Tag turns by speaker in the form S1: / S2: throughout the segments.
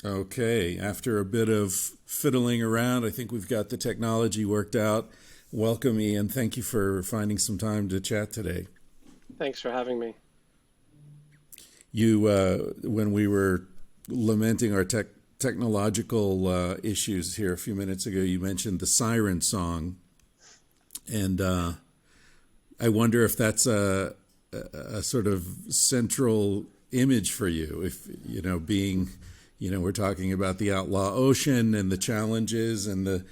S1: Okay, after a bit of fiddling around, I think we've got the technology worked out. Welcome, Ian. Thank you for finding some time to chat today.
S2: Thanks for having me.
S1: When we were lamenting our technological issues here a few minutes ago, you mentioned the siren song, and I wonder if that's a sort of central image for you. If being, we're talking about the Outlaw Ocean and the challenges and the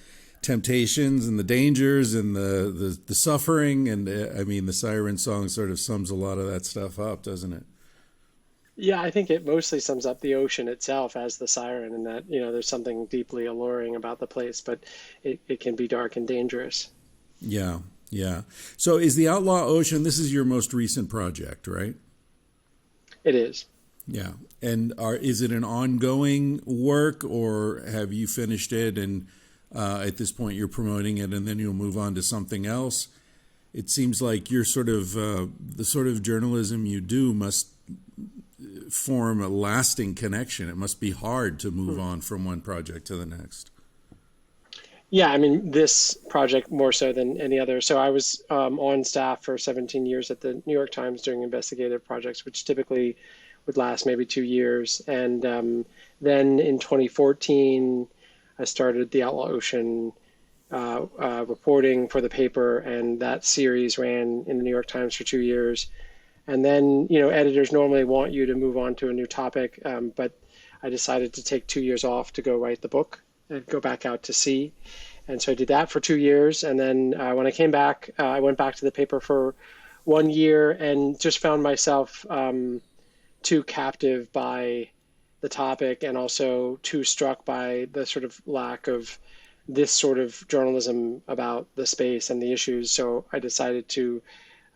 S1: temptations and the dangers and the suffering, and I mean, the siren song sort of sums a lot of that stuff up, doesn't it?
S2: Yeah, I think it mostly sums up the ocean itself as the siren, and that, there's something deeply alluring about the place, but it can be dark and dangerous.
S1: Yeah, yeah. So is the Outlaw Ocean, this is your most recent project, right?
S2: It is.
S1: Yeah. And is it an ongoing work, or have you finished it and at this point you're promoting it and then you'll move on to something else? It seems like you're sort of the sort of journalism you do must form a lasting connection. It must be hard to move on from one project to the next.
S2: Yeah, I mean, this project more so than any other. So I was on staff for 17 years at the New York Times doing investigative projects, which typically would last maybe 2 years. And then in 2014, I started the Outlaw Ocean reporting for the paper, and that series ran in the New York Times for 2 years. And then, editors normally want you to move on to a new topic, but I decided to take 2 years off to go write the book and go back out to sea. And so I did that for 2 years. And then when I came back, I went back to the paper for 1 year and just found myself too captive by the topic, and also too struck by the sort of lack of this sort of journalism about the space and the issues. So I decided to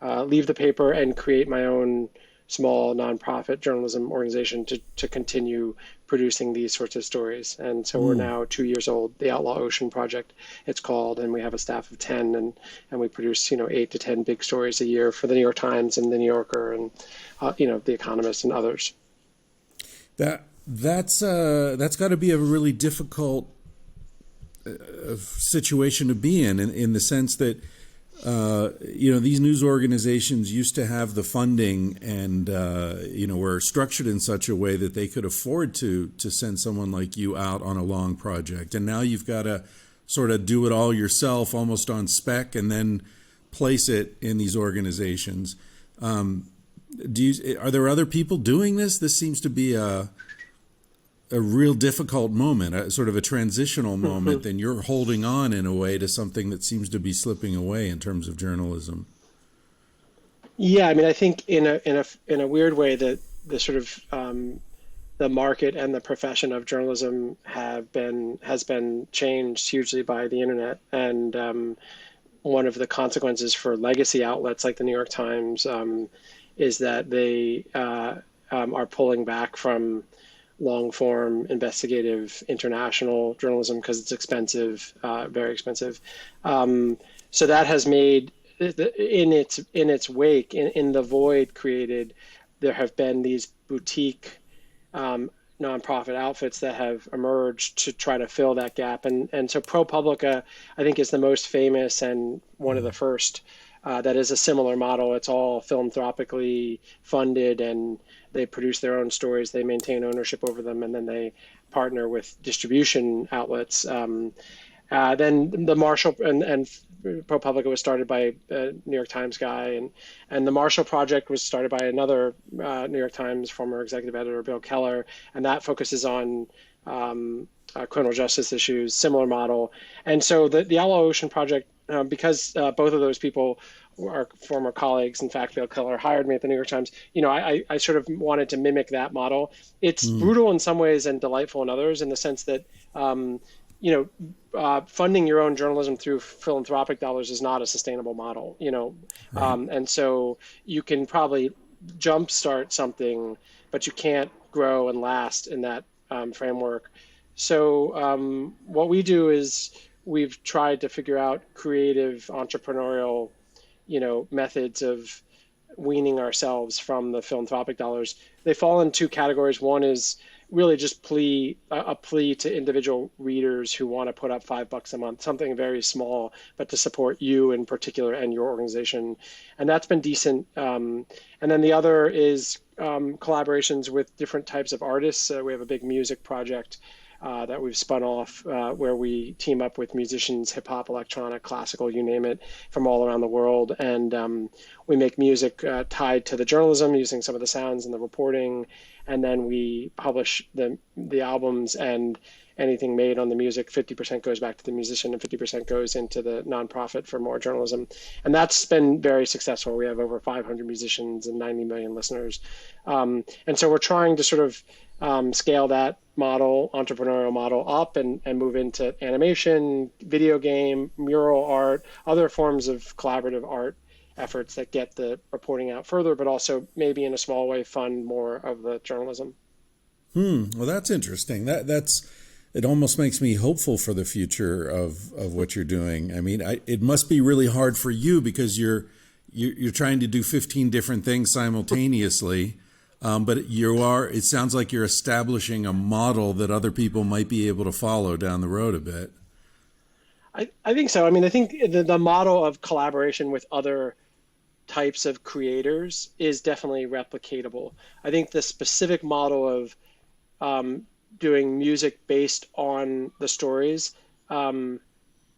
S2: leave the paper and create my own small nonprofit journalism organization to continue producing these sorts of stories. And so we're now 2 years old, the Outlaw Ocean Project, it's called, and we have a staff of 10, and we produce, 8 to 10 big stories a year for the New York Times and the New Yorker and, the Economist and others.
S1: That's got to be a really difficult situation to be in the sense that these news organizations used to have the funding and, were structured in such a way that they could afford to send someone like you out on a long project. And now you've got to sort of do it all yourself, almost on spec, and then place it in these organizations. Are there other people doing this? This seems to be a real difficult moment, sort of a transitional moment, and you're holding on in a way to something that seems to be slipping away in terms of journalism.
S2: Yeah, I mean, I think in a weird way that the sort of the market and the profession of journalism has been changed hugely by the internet, and one of the consequences for legacy outlets like the New York Times is that they are pulling back from long form investigative international journalism because it's expensive, very expensive. So that has made in its wake, in the void created, there have been these boutique nonprofit outfits that have emerged to try to fill that gap. And so ProPublica, I think, is the most famous and one of the first that is a similar model. It's all philanthropically funded, and they produce their own stories. They maintain ownership over them, and then they partner with distribution outlets. Then the Marshall and ProPublica was started by a New York Times guy, and the Marshall Project was started by another New York Times former executive editor, Bill Keller, and that focuses on criminal justice issues, similar model. And so the Outlaw Ocean Project, because both of those people are former colleagues. In fact, Bill Keller hired me at the New York Times. I sort of wanted to mimic that model. It's brutal in some ways and delightful in others, in the sense that, funding your own journalism through philanthropic dollars is not a sustainable model, and so you can probably jumpstart something, but you can't grow and last in that framework. So what we do is we've tried to figure out creative entrepreneurial methods of weaning ourselves from the philanthropic dollars. They fall in two categories. One is really just a plea to individual readers who want to put up $5 a month, something very small, but to support you in particular and your organization. And that's been decent. And then the other is collaborations with different types of artists. We have a big music project that we've spun off where we team up with musicians, hip hop, electronic, classical, you name it, from all around the world. And we make music tied to the journalism using some of the sounds and the reporting. And then we publish the albums, and anything made on the music, 50% goes back to the musician and 50% goes into the nonprofit for more journalism. And that's been very successful. We have over 500 musicians and 90 million listeners. And so we're trying to sort of scale that entrepreneurial model up and move into animation, video game, mural art, other forms of collaborative art efforts that get the reporting out further, but also maybe in a small way fund more of the journalism.
S1: Well, that's interesting. It almost makes me hopeful for the future of what you're doing. I mean, it must be really hard for you because you're trying to do 15 different things simultaneously. But it sounds like you're establishing a model that other people might be able to follow down the road a bit.
S2: I think so. I mean, I think the model of collaboration with other types of creators is definitely replicatable. I think the specific model of doing music based on the stories, time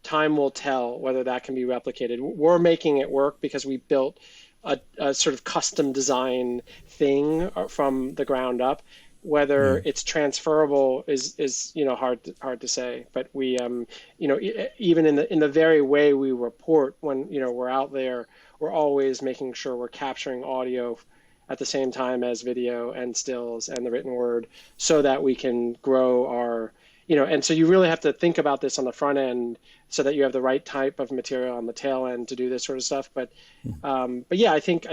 S2: will tell whether that can be replicated. We're making it work because we built a sort of custom design thing from the ground up. Whether it's transferable is hard to say. But we even in the very way we report when we're out there, we're always making sure we're capturing audio at the same time as video and stills and the written word, so that we can grow our and so you really have to think about this on the front end so that you have the right type of material on the tail end to do this sort of stuff. But yeah, I think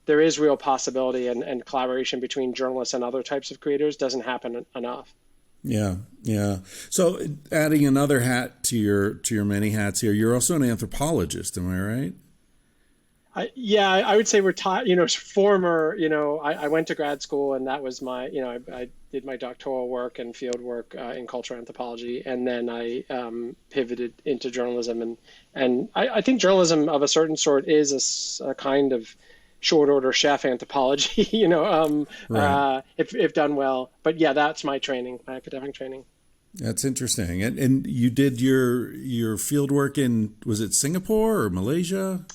S2: there is real possibility, and collaboration between journalists and other types of creators doesn't happen enough.
S1: Yeah. So adding another hat to your many hats here, you're also an anthropologist, am I right?
S2: I would say retired, former, I went to grad school, and that was my, I did my doctoral work and field work in cultural anthropology. And then I pivoted into journalism. And I think journalism of a certain sort is a kind of short order chef anthropology,
S1: Right.
S2: if done well. But yeah, that's my training, my academic training.
S1: That's interesting. And you did your field work was it Singapore or Malaysia?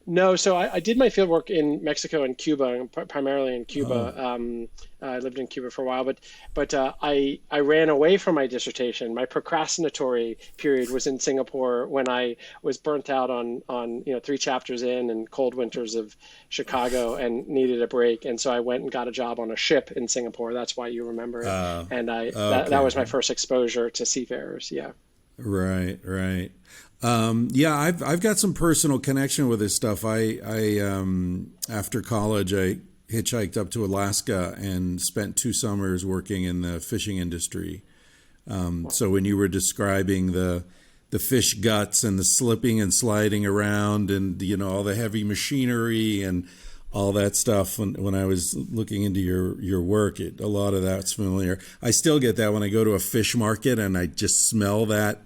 S2: No, so I did my fieldwork in Mexico and Cuba, primarily in Cuba.
S1: Oh.
S2: I lived in Cuba for a while, but I ran away from my dissertation. My procrastinatory period was in Singapore when I was burnt out on 3 chapters in and cold winters of Chicago and needed a break. And so I went and got a job on a ship in Singapore. That's why you remember it. And that was my first exposure to seafarers. Yeah.
S1: Right. I've got some personal connection with this stuff. I after college, I hitchhiked up to Alaska and spent 2 summers working in the fishing industry. So when you were describing the fish guts and the slipping and sliding around and all the heavy machinery and all that stuff, when I was looking into your work, a lot of that's familiar. I still get that when I go to a fish market and I just smell that.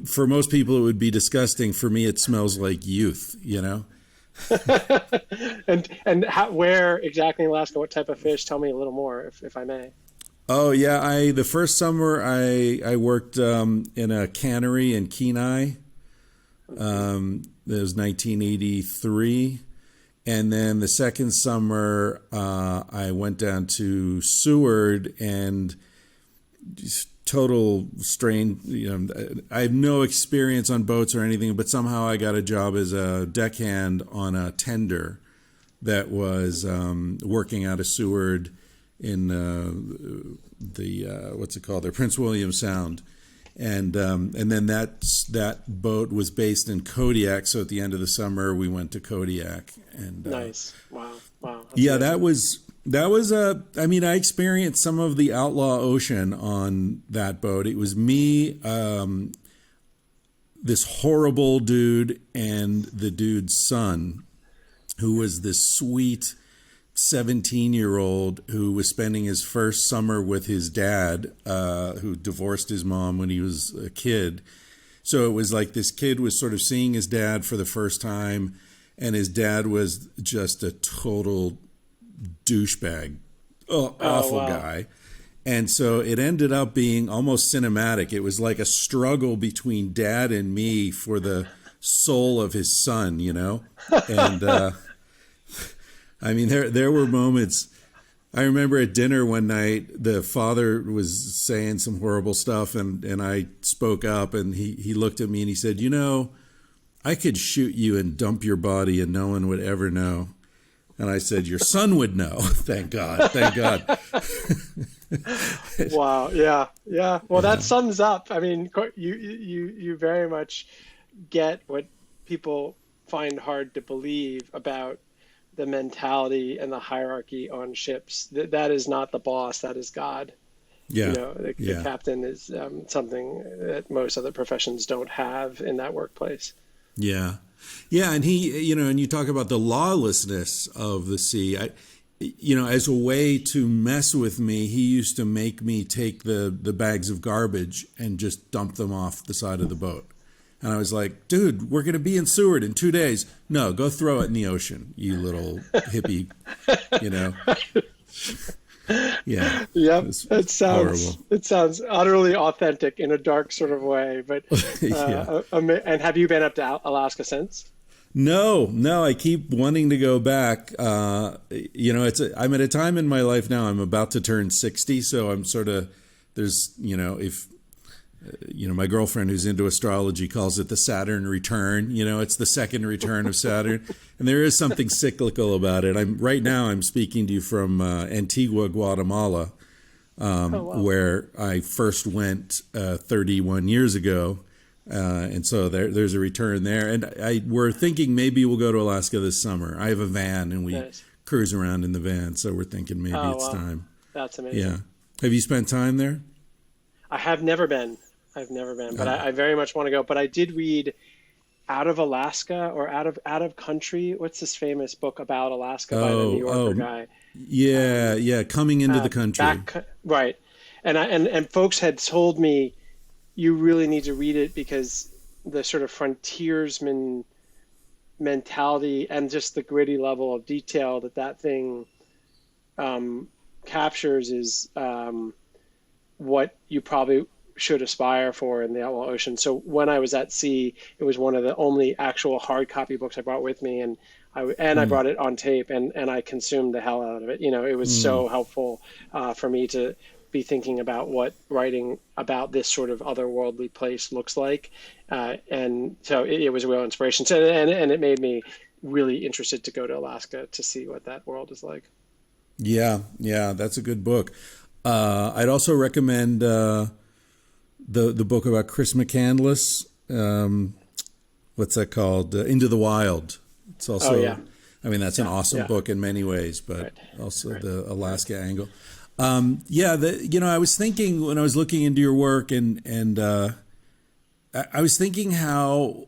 S1: For most people it would be disgusting. For me, it smells like youth.
S2: And where exactly in Alaska? What type of fish? Tell me a little more, if I may.
S1: Oh yeah, the first summer I worked in a cannery in Kenai. That was 1983, and then the second summer I went down to Seward and just total strain. I have no experience on boats or anything, but somehow I got a job as a deckhand on a tender that was working out of Seward in the what's it called there, Prince William Sound, and then that boat was based in Kodiak. So at the end of the summer, we went to Kodiak. And
S2: nice, wow.
S1: Yeah, amazing. That was I experienced some of the Outlaw Ocean on that boat. It was me, this horrible dude, and the dude's son, who was this sweet 17-year-old who was spending his first summer with his dad, who divorced his mom when he was a kid. So it was like this kid was sort of seeing his dad for the first time, and his dad was just a total douchebag, awful guy. And so it ended up being almost cinematic. It was like a struggle between dad and me for the soul of his son, you know? And I mean, there were moments. I remember at dinner one night, the father was saying some horrible stuff, and I spoke up, and he looked at me and he said, you know, I could shoot you and dump your body and no one would ever know. And I said, your son would know. Thank God. Thank God.
S2: Wow. Yeah. Yeah. Well, that sums up. I mean, you very much get what people find hard to believe about the mentality and the hierarchy on ships. That is not the boss. That is God.
S1: Yeah.
S2: You know, the captain is something that most other professions don't have in that workplace.
S1: Yeah. Yeah. And and you talk about the lawlessness of the sea. As a way to mess with me, he used to make me take the bags of garbage and just dump them off the side of the boat. And I was like, dude, we're going to be in Seward in 2 days. No, go throw it in the ocean, you little hippie, you know. Yeah.
S2: Yep. It sounds utterly authentic in a dark sort of way. But and have you been up to Alaska since?
S1: No, I keep wanting to go back. I'm at a time in my life now. I'm about to turn 60, so I'm sort of my girlfriend who's into astrology calls it the Saturn return. You know, it's the second return of Saturn, and there is something cyclical about it. Right now I'm speaking to you from Antigua, Guatemala, where I first went 31 years ago. And so there's a return there. And we're thinking maybe we'll go to Alaska this summer. I have a van and we cruise around in the van. So we're thinking maybe it's time.
S2: That's amazing.
S1: Yeah. Have you spent time there?
S2: I have never been. But I very much want to go. But I did read Out of Alaska or Out of Country. What's this famous book about Alaska by the New Yorker guy?
S1: Yeah. Coming into the country.
S2: Right. And folks had told me, you really need to read it because the sort of frontiersman mentality and just the gritty level of detail that thing captures is what you probably should aspire for in the Outlaw Ocean. So when I was at sea, it was one of the only actual hard copy books I brought with me, and I brought it on tape, and I consumed the hell out of it. You know, it was so helpful for me to be thinking about what writing about this sort of otherworldly place looks like. And so it was a real inspiration. So, and it made me really interested to go to Alaska to see what that world is like.
S1: Yeah, that's a good book. I'd also recommend the book about Chris McCandless. What's that called? Into the Wild. It's also, that's an awesome book in many ways, but also the Alaska angle. I was thinking when I was looking into your work and I was thinking how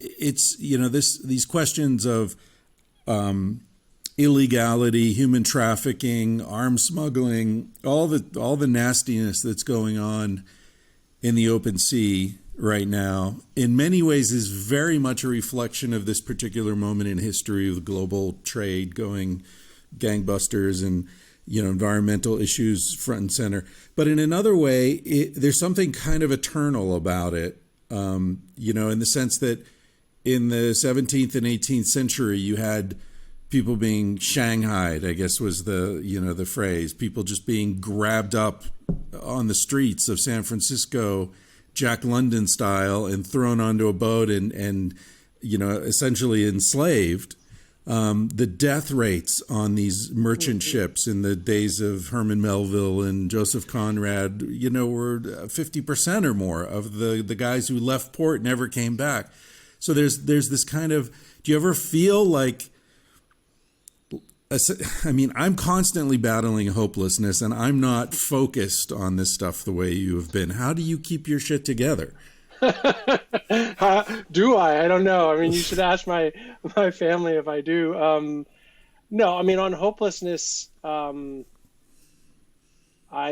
S1: it's, these questions of illegality, human trafficking, arms smuggling, all the nastiness that's going on in the open sea right now, in many ways is very much a reflection of this particular moment in history of global trade going gangbusters and environmental issues front and center. But in another way, there's something kind of eternal about it, in the sense that in the 17th and 18th century, you had people being shanghaied, I guess was the phrase, people just being grabbed up on the streets of San Francisco, Jack London style, and thrown onto a boat and essentially enslaved. The death rates on these merchant ships in the days of Herman Melville and Joseph Conrad, were 50% or more of the guys who left port never came back. So there's this kind of, do you ever feel like, I'm constantly battling hopelessness and I'm not focused on this stuff the way you have been. How do you keep your shit together?
S2: Do I? I don't know. I mean, you should ask my family if I do. No, I mean, on hopelessness, I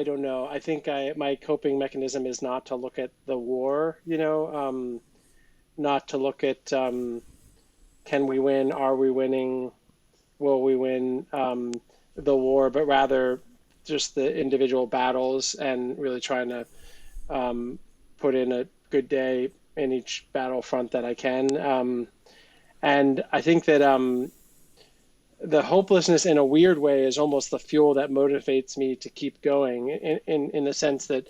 S2: don't know. I think my coping mechanism is not to look at the war, not to look at can we win, are we winning, will we win the war, but rather just the individual battles and really trying to put in a good day in each battlefront that I can. And I think that the hopelessness in a weird way is almost the fuel that motivates me to keep going in the sense that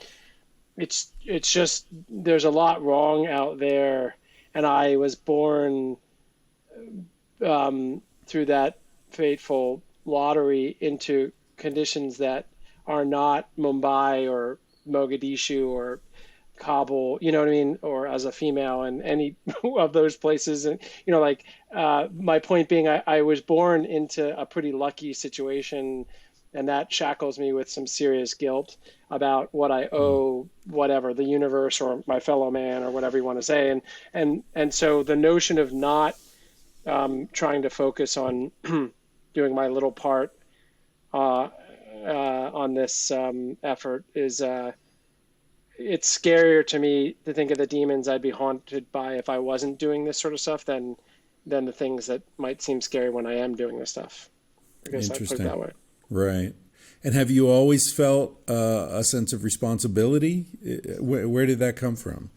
S2: it's just there's a lot wrong out there, and I was born through that fateful lottery into conditions that are not Mumbai or Mogadishu or Kabul, you know what I mean, or as a female in any of those places. And, like my point being, I was born into a pretty lucky situation, and that shackles me with some serious guilt about what I owe, whatever, the universe or my fellow man or whatever you want to say. And so the notion of not trying to focus on doing my little part on this effort is it's scarier to me to think of the demons I'd be haunted by if I wasn't doing this sort of stuff than the things that might seem scary when I am doing this stuff. I guess I put it that way.
S1: Right. And have you always felt a sense of responsibility? Where did that come from?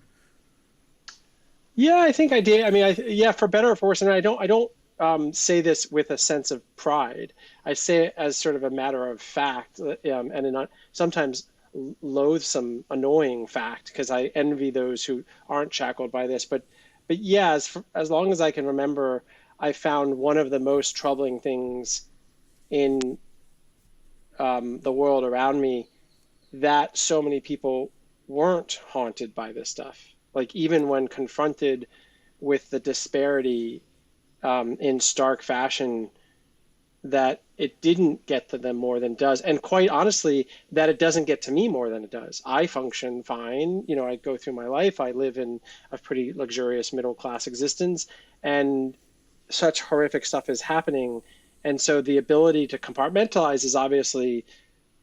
S2: Yeah, I think I did. I mean, yeah, for better or for worse. And I don't say this with a sense of pride. I say it as sort of a matter of fact, and sometimes loathsome, annoying fact, because I envy those who aren't shackled by this. But yeah, as long as I can remember, I found one of the most troubling things in the world around me that so many people weren't haunted by this stuff. Like even when confronted with the disparity in stark fashion, that it didn't get to them more than it does. And quite honestly, that it doesn't get to me more than it does. I function fine. I go through my life. I live in a pretty luxurious middle-class existence, and such horrific stuff is happening. And so the ability to compartmentalize is obviously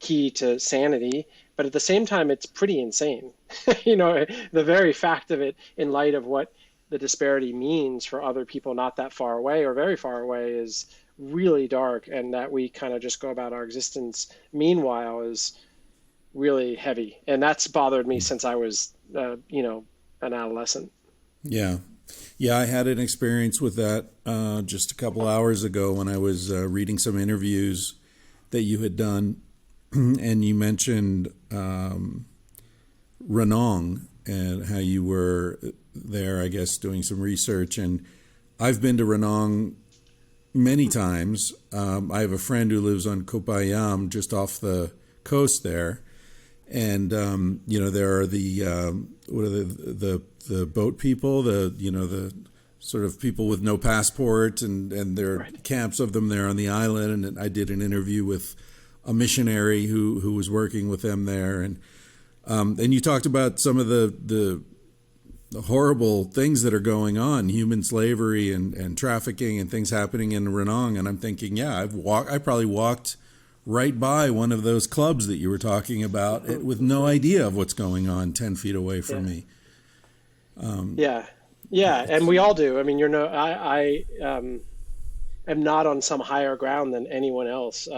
S2: key to sanity, but at the same time, it's pretty insane. The very fact of it in light of what the disparity means for other people not that far away or very far away is really dark, and that we kind of just go about our existence meanwhile is really heavy. And that's bothered me since I was, an adolescent.
S1: Yeah. Yeah, I had an experience with that just a couple hours ago when I was reading some interviews that you had done, and you mentioned Ranong and how you were there, I guess, doing some research. And I've been to Ranong many times. I have a friend who lives on Kopayam, just off the coast there, and there are the what are the boat people, the sort of people with no passport, and there are
S2: Right.
S1: camps of them there on the island. And I did an interview with a missionary who was working with them there, and you talked about some of the horrible things that are going on, human slavery and trafficking and things happening in Ranong. And I'm thinking, yeah, I probably walked right by one of those clubs that you were talking about with no idea of what's going on 10 feet away from me.
S2: Yeah. And we all do. I mean, I am not on some higher ground than anyone else.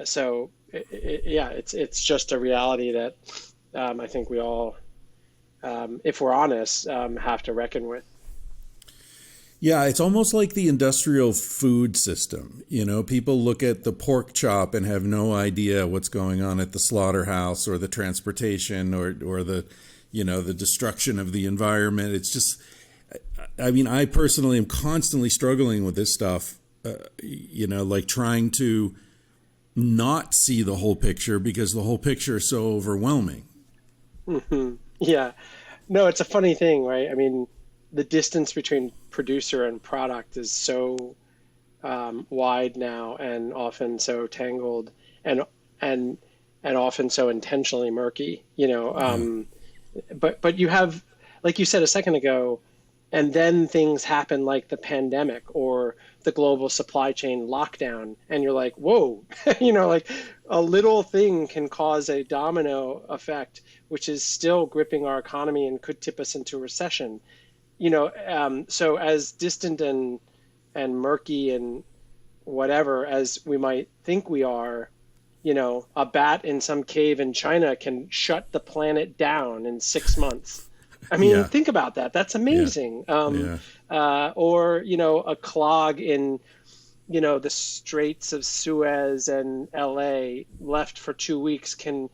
S2: So it's just a reality that I think we all, if we're honest, have to reckon with.
S1: Yeah, it's almost like the industrial food system. People look at the pork chop and have no idea what's going on at the slaughterhouse or the transportation or the, the destruction of the environment. It's just, I mean, I personally am constantly struggling with this stuff, like trying to not see the whole picture because the whole picture is so overwhelming.
S2: Mm-hmm. Yeah. No, it's a funny thing, right? I mean, the distance between producer and product is so wide now, and often so tangled, and often so intentionally murky. But you have, like you said a second ago, And then things happen like the pandemic or the global supply chain lockdown. And you're like, whoa, like a little thing can cause a domino effect, which is still gripping our economy and could tip us into recession. So as distant and murky and whatever as we might think we are, a bat in some cave in China can shut the planet down in 6 months. I mean, think about that. That's amazing. Or, a clog in, the Straits of Suez and LA left for 2 weeks can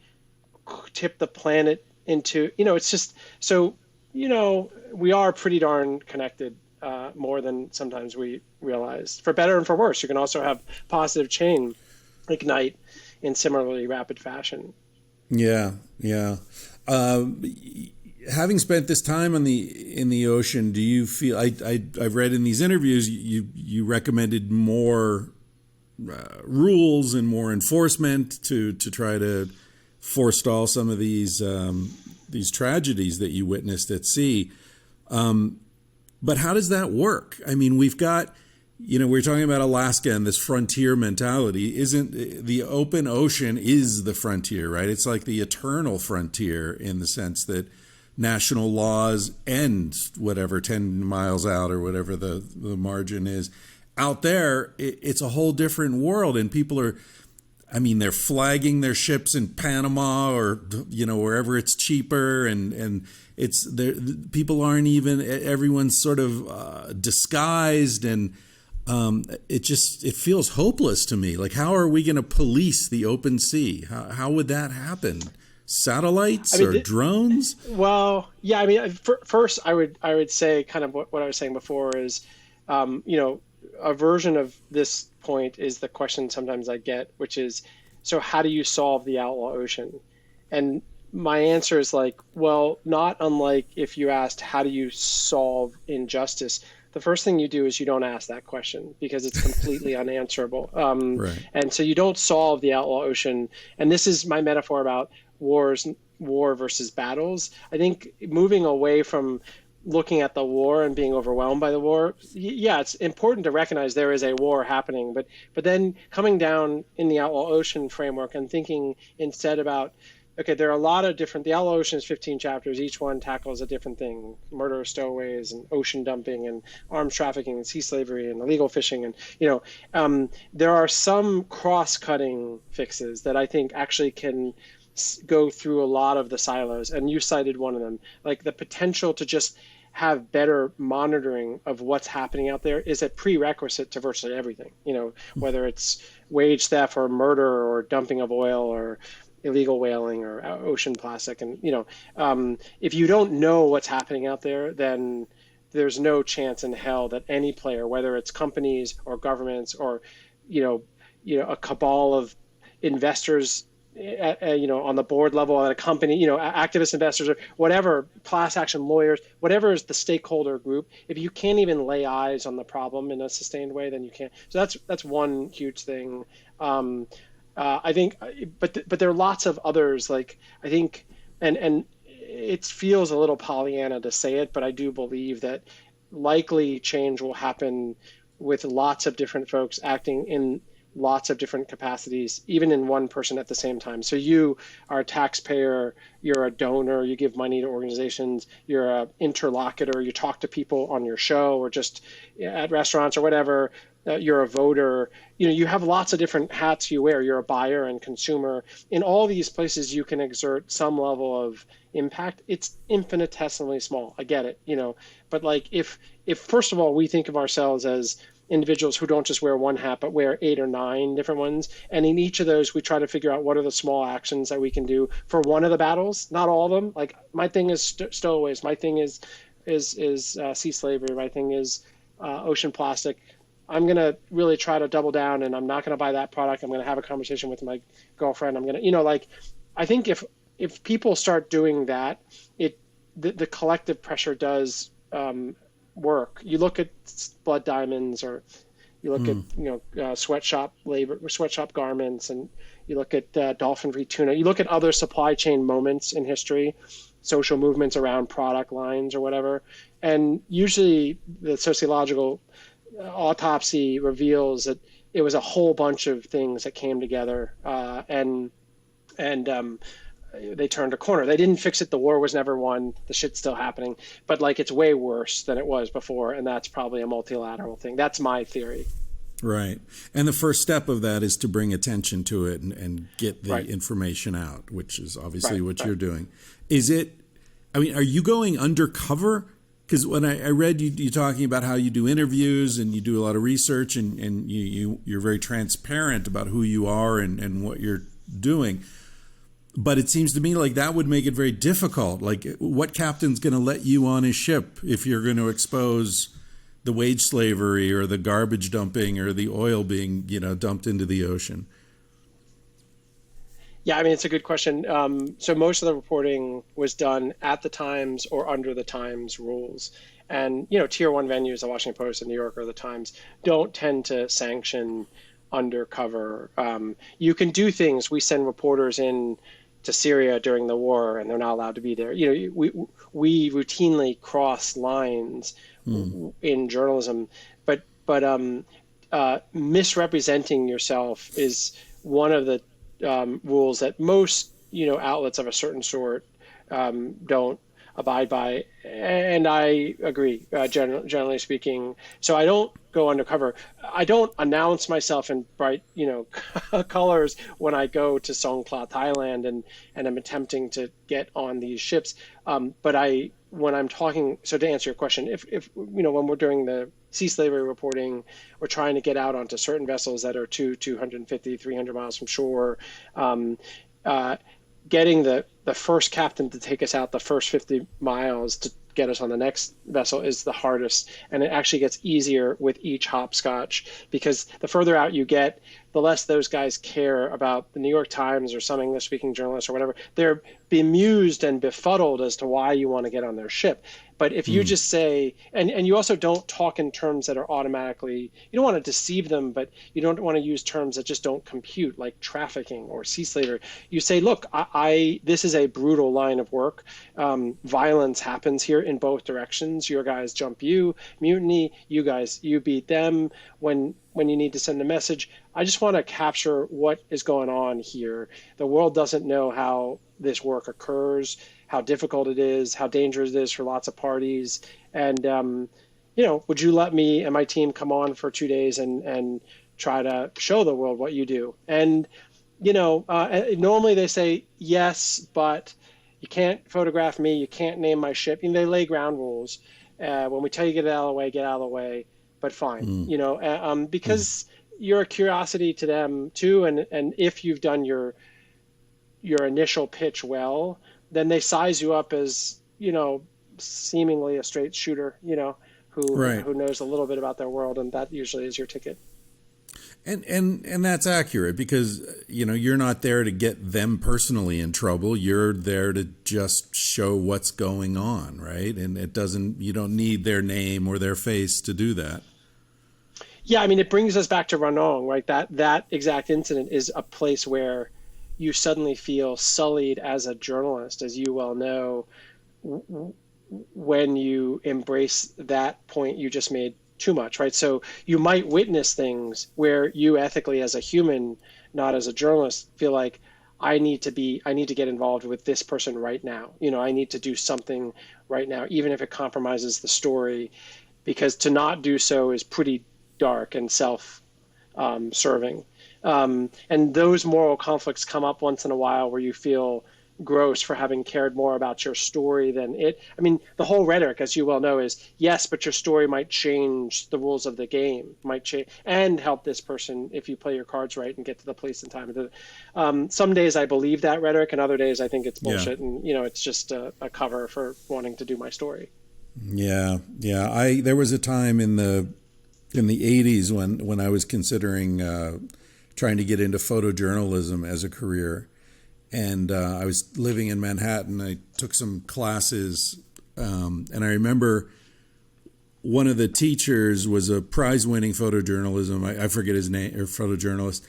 S2: tip the planet into, it's just so, we are pretty darn connected, more than sometimes we realize, for better and for worse. You can also have positive chain ignite in similarly rapid fashion.
S1: Yeah. Having spent this time in the ocean, do you feel? I've read in these interviews you recommended more rules and more enforcement to try to forestall some of these tragedies that you witnessed at sea. But how does that work? I mean, we've got, we're talking about Alaska and this frontier mentality. Isn't the open ocean is the frontier, right? It's like the eternal frontier in the sense that national laws end whatever 10 miles out or whatever the margin is. Out there, it's a whole different world, and people are, they're flagging their ships in Panama or wherever it's cheaper, and it's there. People aren't even. Everyone's sort of disguised, and it feels hopeless to me. Like, how are we going to police the open sea? How would that happen? Satellites or drones?
S2: Well, yeah. First, I would say kind of what I was saying before is, a version of this point is the question sometimes I get, which is, so how do you solve the Outlaw Ocean? And my answer is like, well, not unlike if you asked, how do you solve injustice? The first thing you do is you don't ask that question because it's completely unanswerable.
S1: Right.
S2: And so you don't solve the Outlaw Ocean. And this is my metaphor about war versus battles. I think moving away from looking at the war and being overwhelmed by the war, it's important to recognize there is a war happening, but then coming down in the Outlaw Ocean framework and thinking instead about, okay, there are a lot of different, the Outlaw Ocean is 15 chapters, each one tackles a different thing: murder of stowaways and ocean dumping and arms trafficking and sea slavery and illegal fishing. And, there are some cross-cutting fixes that I think actually can go through a lot of the silos, and you cited one of them. Like, the potential to just have better monitoring of what's happening out there is a prerequisite to virtually everything, whether it's wage theft or murder or dumping of oil or illegal whaling or ocean plastic. And, if you don't know what's happening out there, then there's no chance in hell that any player, whether it's companies or governments or, a cabal of investors, on the board level at a company, activist investors or whatever, class action lawyers, whatever is the stakeholder group, if you can't even lay eyes on the problem in a sustained way, then you can't. So that's one huge thing. I think, but there are lots of others. Like, I think, and it feels a little Pollyanna to say it, but I do believe that likely change will happen with lots of different folks acting in lots of different capacities, even in one person at the same time. So you are a taxpayer, you're a donor, you give money to organizations, you're an interlocutor, you talk to people on your show or just at restaurants or whatever, you're a voter, you have lots of different hats you wear. You're a buyer and consumer. In all these places, you can exert some level of impact. It's infinitesimally small. I get it, but like if first of all, we think of ourselves as individuals who don't just wear one hat, but wear 8 or 9 different ones. And in each of those, we try to figure out what are the small actions that we can do for one of the battles, not all of them. Like, my thing is stowaways. My thing is sea slavery. My thing is ocean plastic. I'm going to really try to double down, and I'm not going to buy that product. I'm going to have a conversation with my girlfriend. I'm going to, I think if people start doing that, the collective pressure does work. You look at blood diamonds, or you look at sweatshop garments, and you look at dolphin free tuna. You look at other supply chain moments in history social movements around product lines or whatever. And usually the sociological autopsy reveals that it was a whole bunch of things that came together, and they turned a corner. They didn't fix it. The war was never won. The shit's still happening, but like it's way worse than it was before, and that's probably a multilateral thing. That's my theory.
S1: Right. And the first step of that is to bring attention to it and get the information out, which is obviously what you're doing. Is it, I mean, are you going undercover? Because when I read you talking about how you do interviews and you do a lot of research and you're very transparent about who you are and what you're doing. But it seems to me like that would make it very difficult. Like, what captain's going to let you on his ship if you're going to expose the wage slavery or the garbage dumping or the oil being, dumped into the ocean?
S2: Yeah, I mean, it's a good question. So most of the reporting was done at the Times or under the Times rules. And, tier one venues, the Washington Post, the New Yorker, the Times, don't tend to sanction undercover. You can do things. We send reporters in to Syria during the war, and they're not allowed to be there. We routinely cross lines in journalism, but misrepresenting yourself is one of the rules that most outlets of a certain sort don't abide by, and I agree, generally speaking. So I don't go undercover. I don't announce myself in bright colors when I go to Songkhla, Thailand, and I'm attempting to get on these ships. But when I'm talking, so to answer your question, if when we're doing the sea slavery reporting, we're trying to get out onto certain vessels that are 250, 300 miles from shore. Getting the first captain to take us out the first 50 miles to get us on the next vessel is the hardest, and it actually gets easier with each hopscotch, because the further out you get, the less those guys care about the New York Times or some English-speaking journalist or whatever. They're bemused and befuddled as to why you want to get on their ship. But if you just say, and you also don't talk in terms that are automatically, you don't want to deceive them, but you don't want to use terms that just don't compute, like trafficking or sea slavery. You say, look, this is a brutal line of work. Violence happens here in both directions. Your guys jump you, mutiny, you beat them when you need to send a message. I just want to capture what is going on here. The world doesn't know how this work occurs, how difficult it is, how dangerous it is for lots of parties. And, would you let me and my team come on for 2 days and try to show the world what you do? And, normally they say, yes, but you can't photograph me. You can't name my ship. They lay ground rules. When we tell you get out of the way, get out of the way. But fine, because you're a curiosity to them too. And if you've done your initial pitch well, then they size you up as, seemingly a straight shooter, who knows a little bit about their world. And that usually is your ticket.
S1: And that's accurate, because, you're not there to get them personally in trouble. You're there to just show what's going on, right? And you don't need their name or their face to do that.
S2: Yeah, I mean, it brings us back to Ranong, right? That exact incident is a place where you suddenly feel sullied as a journalist, as you well know, when you embrace that point you just made too much, right? So you might witness things where you ethically as a human, not as a journalist, feel like I need to get involved with this person right now. I need to do something right now, even if it compromises the story, because to not do so is pretty dark and self-serving. And those moral conflicts come up once in a while where you feel gross for having cared more about your story than it. I mean, the whole rhetoric, as you well know, is yes, but your story might change the rules of the game, might change and help this person if you play your cards right and get to the place in time. Some days I believe that rhetoric, and other days I think it's bullshit, and it's just a cover for wanting to do my story.
S1: Yeah. There was a time in the 80s when I was considering trying to get into photojournalism as a career. And I was living in Manhattan. I took some classes, and I remember one of the teachers was a prize-winning photojournalism. I forget his name, or photojournalist.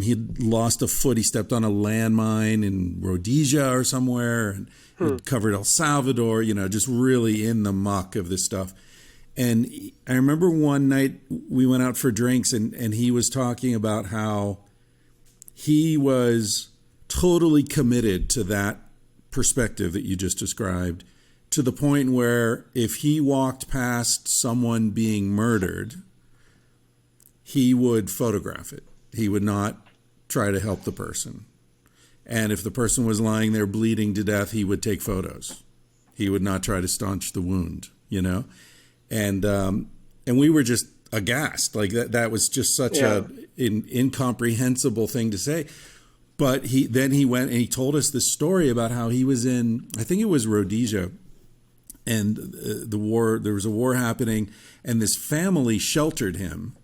S1: He'd lost a foot. He stepped on a landmine in Rhodesia or somewhere, and he'd covered El Salvador, just really in the muck of this stuff. And I remember one night we went out for drinks, and he was talking about how he was totally committed to that perspective that you just described, to the point where if he walked past someone being murdered, he would photograph it. He would not try to help the person. And if the person was lying there bleeding to death, he would take photos. He would not try to staunch the wound, And we were just aghast. Like that was just such an incomprehensible thing to say. But he went and he told us this story about how he was in, I think it was Rhodesia, and there was a war happening, and this family sheltered him.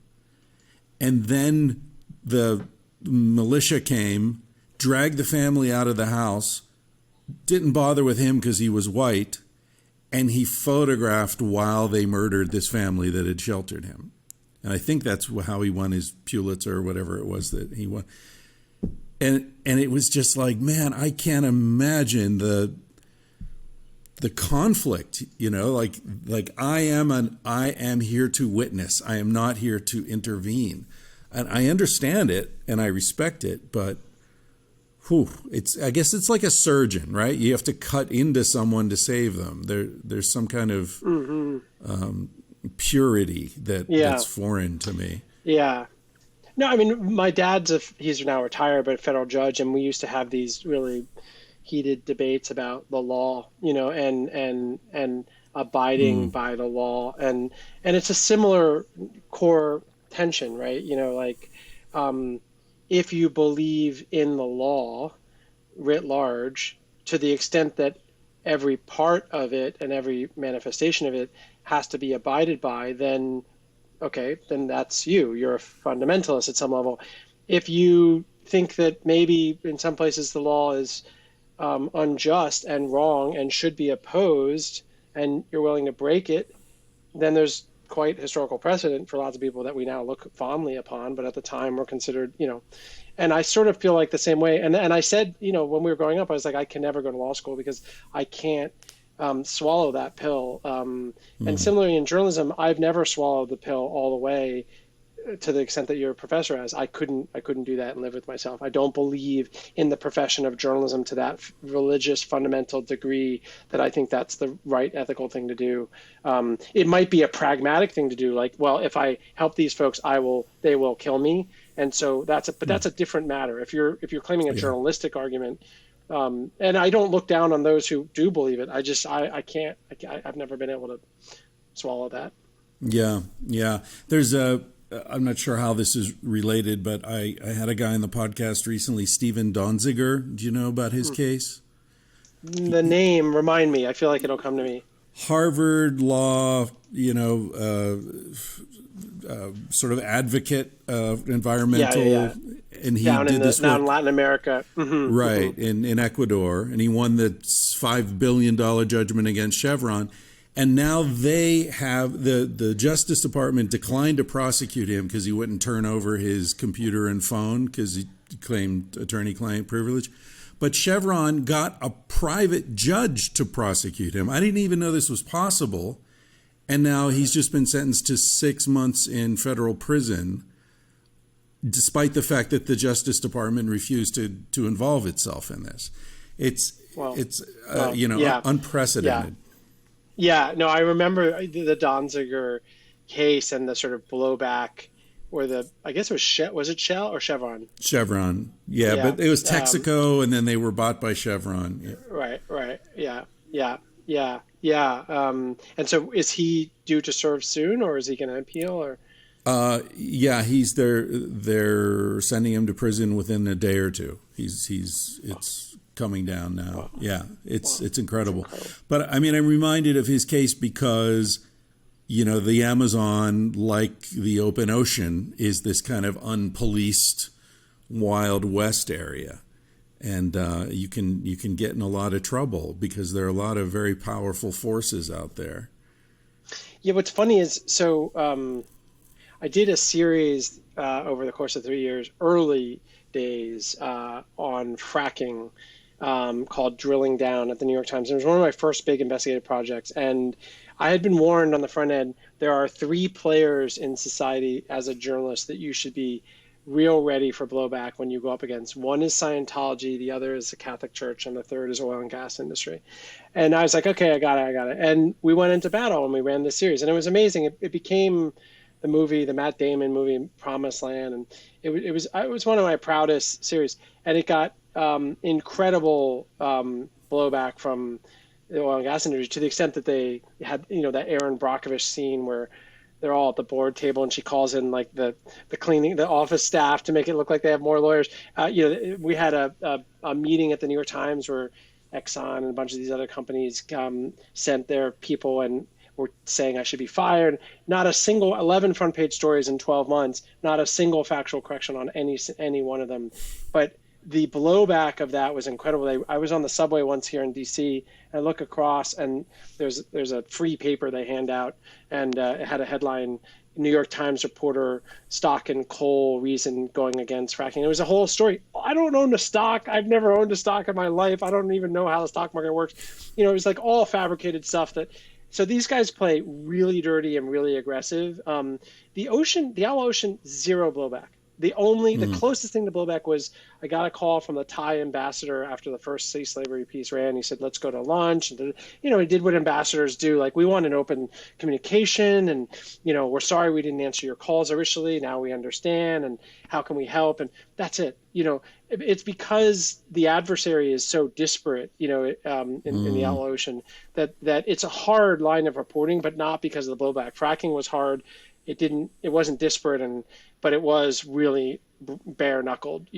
S1: And then the militia came, dragged the family out of the house, didn't bother with him because he was white, and he photographed while they murdered this family that had sheltered him. And I think that's how he won his Pulitzer or whatever it was that he won. And it was just like, man, I can't imagine the conflict, like I am here to witness. I am not here to intervene. And I understand it and I respect it, but I guess it's like a surgeon, right? You have to cut into someone to save them. There's some kind of purity that's foreign to me.
S2: Yeah. No, I mean, my he's now retired, but a federal judge, and we used to have these really heated debates about the law, and abiding by the law, and it's a similar core tension, right? If you believe in the law writ large, to the extent that every part of it and every manifestation of it has to be abided by, then that's you. You're a fundamentalist at some level. If you think that maybe in some places the law is unjust and wrong and should be opposed, and you're willing to break it, then there's quite historical precedent for lots of people that we now look fondly upon, but at the time were considered, and I sort of feel like the same way. And I said, when we were growing up, I was like, I can never go to law school because I can't swallow that pill. And similarly in journalism, I've never swallowed the pill all the way to the extent that your professor has. I couldn't do that and live with myself. I don't believe in the profession of journalism to that religious fundamental degree that I think that's the right ethical thing to do. It might be a pragmatic thing to do, like, well, if I help these folks, they will kill me. And so that's a different matter. If you're claiming a journalistic argument, and I don't look down on those who do believe it. I've never been able to swallow that.
S1: Yeah. I'm not sure how this is related, but I had a guy on the podcast recently, Stephen Donziger. Do you know about his case?
S2: The name, remind me. I feel like it'll come to me.
S1: Harvard law, sort of advocate of environmental. Yeah. And he did this work
S2: in Latin America. Mm-hmm.
S1: Right, in Ecuador. And he won the $5 billion judgment against Chevron. And now they have the Justice Department declined to prosecute him because he wouldn't turn over his computer and phone because he claimed attorney-client privilege. But Chevron got a private judge to prosecute him. I didn't even know this was possible. And now he's just been sentenced to 6 months in federal prison, despite the fact that the Justice Department refused to involve itself in this. It's unprecedented.
S2: Yeah, no, I remember the Donziger case and the sort of blowback, or I guess it was Shell or Chevron?
S1: Chevron, yeah, but it was Texaco, and then they were bought by Chevron.
S2: Yeah. Right, yeah. And so, is he due to serve soon, or is he going to appeal? Or
S1: he's they're sending him to prison within a day or two. It's coming down now. Wow. Yeah, it's incredible. But I mean, I'm reminded of his case because, the Amazon, like the open ocean, is this kind of unpoliced Wild West area. And you can get in a lot of trouble because there are a lot of very powerful forces out there.
S2: Yeah, what's funny is, I did a series over the course of 3 years, early days on fracking, called Drilling Down at the New York Times. It was one of my first big investigative projects. And I had been warned on the front end, there are three players in society as a journalist that you should be real ready for blowback when you go up against. One is Scientology, the other is the Catholic Church, and the third is oil and gas industry. And I was like, okay, I got it. And we went into battle and we ran this series. And it was amazing. It became the movie, the Matt Damon movie, Promised Land. And it was one of my proudest series. And it got incredible blowback from the oil and gas industry, to the extent that they had, that Aaron Brockovich scene where they're all at the board table and she calls in like the cleaning, the office staff to make it look like they have more lawyers. We had a meeting at the New York Times where Exxon and a bunch of these other companies sent their people and were saying I should be fired. Not a single 11 front page stories in 12 months, not a single factual correction on any one of them. But the blowback of that was incredible. I was on the subway once here in DC, and I look across and there's a free paper they hand out, and it had a headline, New York Times reporter, stock and coal reason going against fracking. It was a whole story. I don't own a stock. I've never owned a stock in my life. I don't even know how the stock market works. It was like all fabricated stuff so these guys play really dirty and really aggressive. The Outlaw Ocean, zero blowback. The closest thing to blowback was I got a call from the Thai ambassador after the first sea slavery piece ran. He said, let's go to lunch. And, he did what ambassadors do. Like, we want an open communication, and, we're sorry we didn't answer your calls originally. Now we understand, and how can we help? And that's it. It's because the adversary is so disparate, in the Outlaw Ocean, that it's a hard line of reporting, but not because of the blowback. Fracking was hard. It wasn't disparate, but it was really bare knuckled,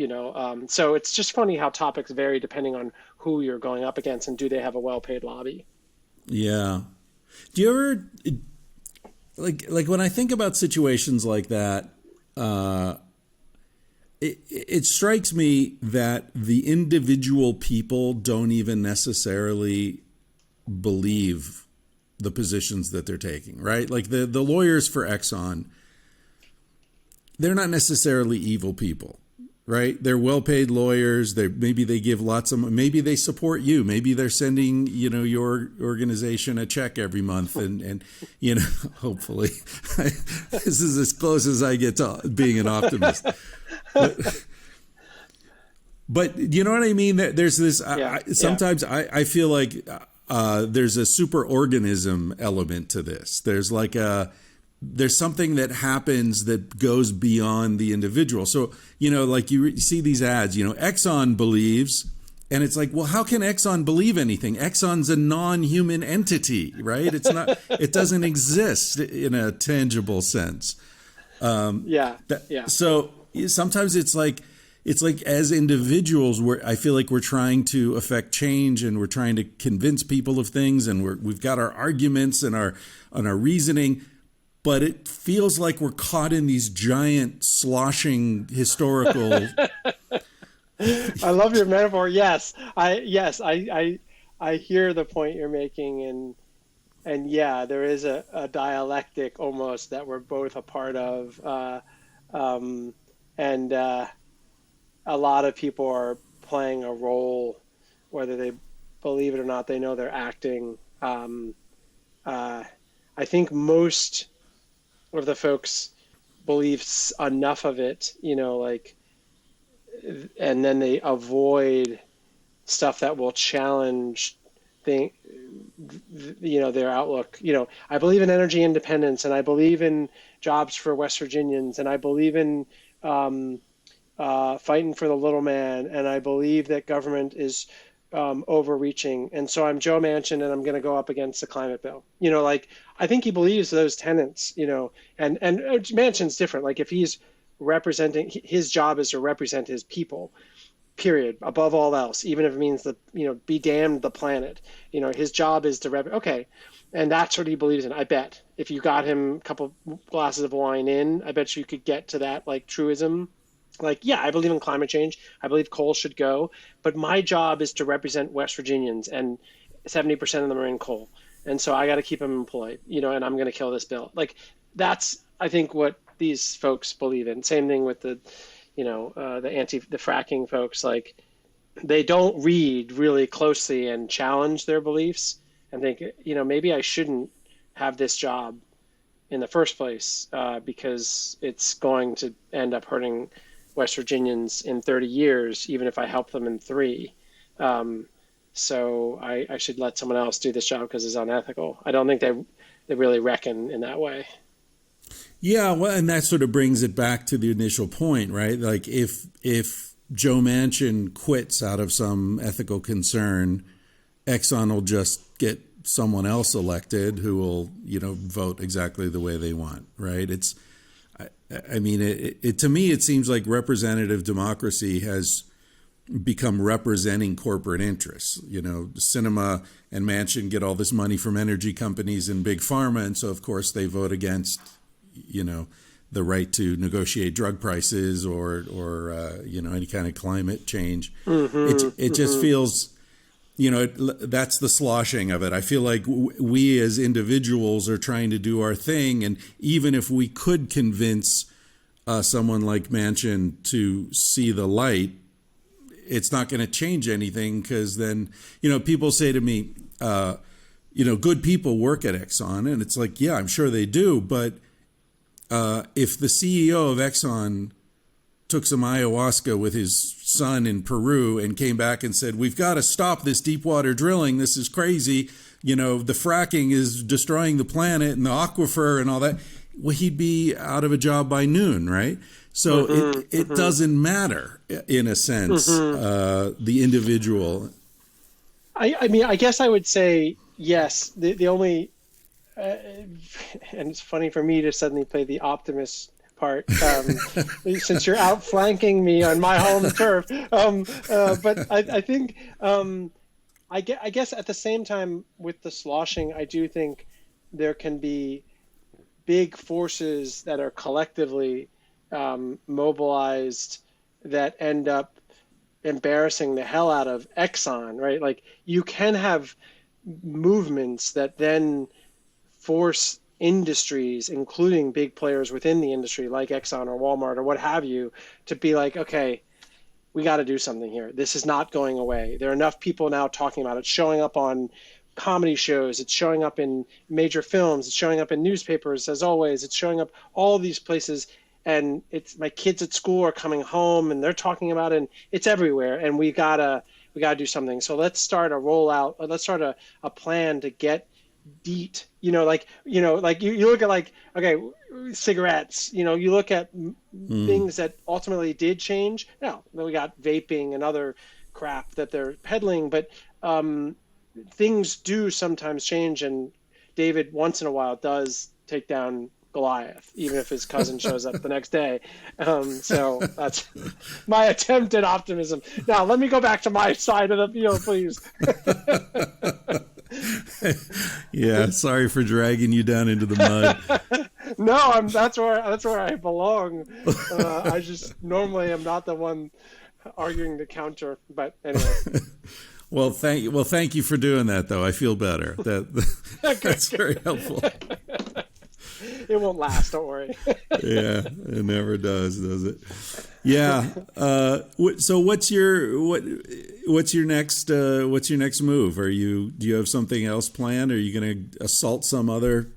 S2: so it's just funny how topics vary depending on who you're going up against and do they have a well-paid lobby.
S1: Yeah. Do you ever, like when I think about situations like that, it strikes me that the individual people don't even necessarily believe the positions that they're taking, right? Like the lawyers for Exxon, they're not necessarily evil people, right? They're well-paid lawyers. Maybe they give maybe they support you. Maybe they're sending, your organization a check every month, and hopefully this is as close as I get to being an optimist. But you know what I mean? There's this, sometimes I feel like there's a superorganism element to this. There's something that happens that goes beyond the individual. So, like you see these ads, Exxon believes, and it's like, well, how can Exxon believe anything? Exxon's a non-human entity, right? It's not, it doesn't exist in a tangible sense. So sometimes it's like as individuals, I feel like we're trying to affect change, and we're trying to convince people of things, and we've got our arguments and our reasoning, but it feels like we're caught in these giant sloshing historical.
S2: I love your metaphor. Yes, I hear the point you're making, and yeah, there is a dialectic almost that we're both a part of, and a lot of people are playing a role, whether they believe it or not. They know they're acting. I think most of the folks believe enough of it, and then they avoid stuff that will challenge their outlook. I believe in energy independence, and I believe in jobs for West Virginians, and I believe in fighting for the little man, and I believe that government is overreaching, and so I'm Joe Manchin, and I'm going to go up against the climate bill. I think he believes those tenets. And Manchin's different. Like, if he's representing, his job is to represent his people, period, above all else, even if it means be damned the planet. His job is to okay, and that's what he believes in. I bet if you got him a couple glasses of wine in, I bet you could get to that truism. I believe in climate change. I believe coal should go, but my job is to represent West Virginians, and 70% of them are in coal. And so I got to keep them employed, and I'm going to kill this bill. That's, I think, what these folks believe in. Same thing with the the fracking folks. Like, they don't read really closely and challenge their beliefs and think, maybe I shouldn't have this job in the first place, because it's going to end up hurting West Virginians in 30 years, even if I help them in 3. So I should let someone else do this job because it's unethical. I don't think they really reckon in that way.
S1: Yeah, well, and that sort of brings it back to the initial point, right? Like, if Joe Manchin quits out of some ethical concern, Exxon will just get someone else elected who will, vote exactly the way they want, right? I mean, to me, it seems like representative democracy has become representing corporate interests. Cinema and Manchin get all this money from energy companies and big pharma, and so of course they vote against, the right to negotiate drug prices or any kind of climate change. It just feels, that's the sloshing of it. I feel like we as individuals are trying to do our thing, and even if we could convince someone like Manchin to see the light, it's not going to change anything, because then, people say to me, good people work at Exxon, and it's like, yeah, I'm sure they do, but if the CEO of Exxon took some ayahuasca with his son in Peru and came back and said, we've got to stop this deep water drilling, this is crazy, the fracking is destroying the planet and the aquifer and all that, well, he'd be out of a job by noon, right? So it doesn't matter, in a sense, the individual.
S2: I mean, I guess I would say yes. The only, and it's funny for me to suddenly play the optimist part, since you're outflanking me on my home turf. But I think, I guess at the same time with the sloshing, I do think there can be big forces that are collectively mobilized that end up embarrassing the hell out of Exxon, right? Like, you can have movements that then force industries, including big players within the industry like Exxon or Walmart or what have you, to be like, okay, we got to do something here. This is not going away. There are enough people now talking about it, showing up on comedy shows, it's showing up in major films, it's showing up in newspapers, as always, it's showing up all these places, and it's my kids at school are coming home and they're talking about it, and it's everywhere, and we gotta do something. So let's start a rollout, let's start a plan to get DEET, you look at, like, okay, cigarettes, you look at things that ultimately did change. Now we got vaping and other crap that they're peddling, but things do sometimes change, and David once in a while does take down Goliath, even if his cousin shows up the next day. So that's my attempt at optimism. Now let me go back to my side of the field, please.
S1: Yeah, sorry for dragging you down into the mud.
S2: No, that's where I belong. I just normally am not the one arguing the counter, but anyway.
S1: Well, thank you for doing that, though. I feel better. That's very helpful.
S2: It won't last. Don't worry.
S1: Yeah, it never does it? Yeah. So what's your next move? Do you have something else planned? Are you going to assault some other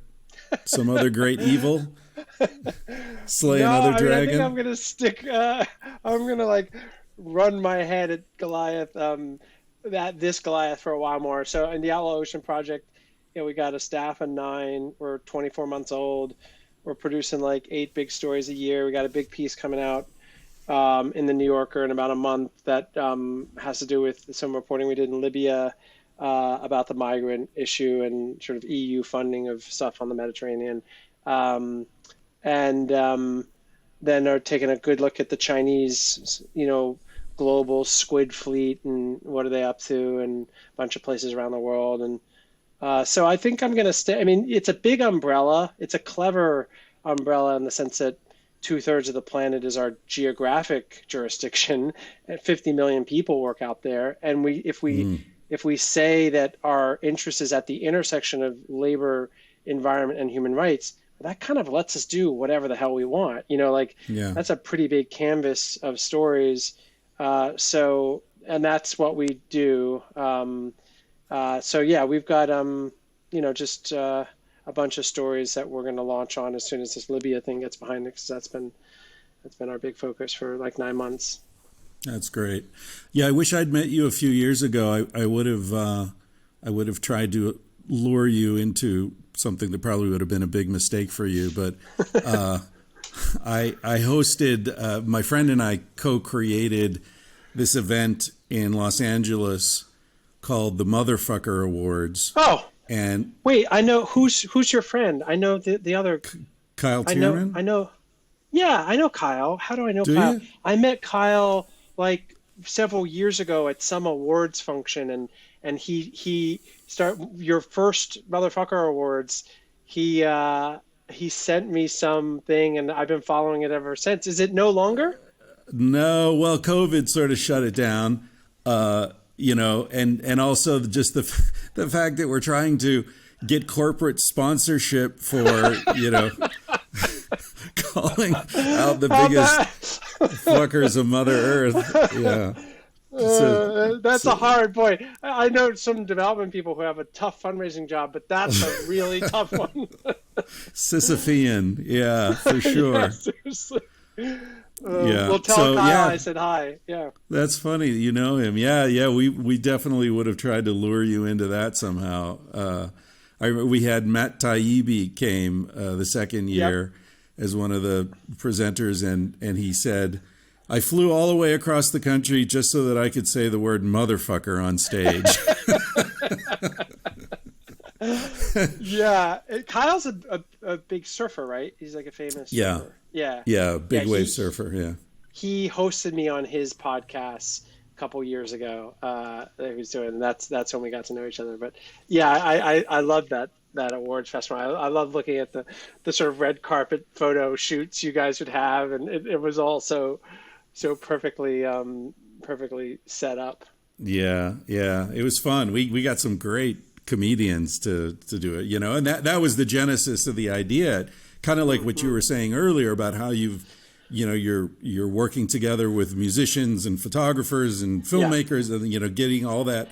S1: great evil? Slay another dragon?
S2: I think I'm going to stick. I'm going to run my head at Goliath. This Goliath for a while more. So in the Outlaw Ocean project, we got a staff of 9. We're 24 months old. We're producing 8 big stories a year. We got a big piece coming out in the New Yorker in about a month that has to do with some reporting we did in Libya about the migrant issue and sort of EU funding of stuff on the Mediterranean. And then are taking a good look at the Chinese, global squid fleet and what are they up to, and a bunch of places around the world. And so I think I'm going to stay. I mean, it's a big umbrella. It's a clever umbrella in the sense that 2/3 of the planet is our geographic jurisdiction, and 50 million people work out there. And if we say that our interest is at the intersection of labor, environment, and human rights, that kind of lets us do whatever the hell we want. You know, like
S1: Yeah.
S2: that's a pretty big canvas of stories. And that's what we do. So yeah, we've got, just a bunch of stories that we're going to launch on as soon as this Libya thing gets behind us, because that's been our big focus for like 9 months.
S1: That's great. Yeah, I wish I'd met you a few years ago. I would have tried to lure you into something that probably would have been a big mistake for you. But I hosted, my friend and I co-created this event in Los Angeles called the Motherfucker Awards.
S2: Oh,
S1: And
S2: wait, I know who's your friend. I know the other.
S1: Kyle
S2: I know.
S1: Tierman.
S2: I know. Yeah, I know Kyle. How do I know
S1: Do
S2: Kyle?
S1: you?
S2: I met Kyle like several years ago at some awards function, and he start your first Motherfucker Awards. He sent me something, and I've been following it ever since. Is it no longer?
S1: No, well, COVID sort of shut it down, and also just the fact that we're trying to get corporate sponsorship for, calling out the biggest fuckers of Mother Earth. Yeah.
S2: That's a hard point. I know some development people who have a tough fundraising job, but that's a really tough one.
S1: Sisyphean. Yeah, for sure.
S2: Yeah, seriously.
S1: Yeah.
S2: Well, tell
S1: So,
S2: Kyle
S1: yeah.
S2: I said hi. Yeah.
S1: That's funny. You know him. Yeah. We definitely would have tried to lure you into that somehow. We had Matt Taibbi came the second year as one of the presenters, and he said, I flew all the way across the country just so that I could say the word motherfucker on stage.
S2: Yeah. Kyle's a big surfer, right? He's like a famous
S1: Yeah.
S2: surfer. Yeah.
S1: Yeah, big wave surfer, yeah.
S2: He hosted me on his podcast a couple years ago that he was doing. That's when we got to know each other. But yeah, I love that awards festival. I love looking at the sort of red carpet photo shoots you guys would have, and it was all so perfectly set up.
S1: Yeah, it was fun. We got some great comedians to do it, and that was the genesis of the idea. Kind of like what you were saying earlier about how you're working together with musicians and photographers and filmmakers, and getting all that,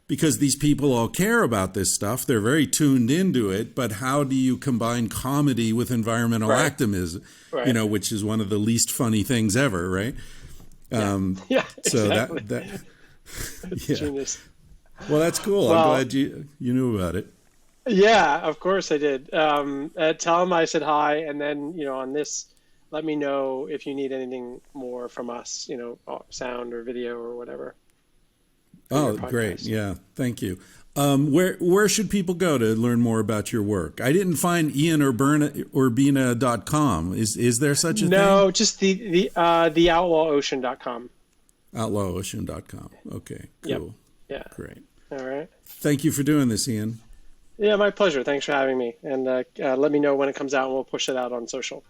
S1: because these people all care about this stuff. They're very tuned into it, but how do you combine comedy with environmental activism, which is one of the least funny things ever, right? So
S2: exactly.
S1: that
S2: Genius.
S1: Well, that's cool.
S2: Well,
S1: I'm glad you knew about it.
S2: Yeah, of course I did. Tell him I said hi, and then on this, let me know if you need anything more from us, sound or video or whatever.
S1: Oh, great! Yeah, thank you. Where should people go to learn more about your work? I didn't find Urbina.com. Is there such a thing?
S2: No, just the outlawocean.com.
S1: Outlawocean.com. Okay, cool.
S2: Yep. Yeah.
S1: Great.
S2: All right.
S1: Thank you for doing this, Ian.
S2: Yeah, my pleasure. Thanks for having me. And let me know when it comes out, and we'll push it out on social.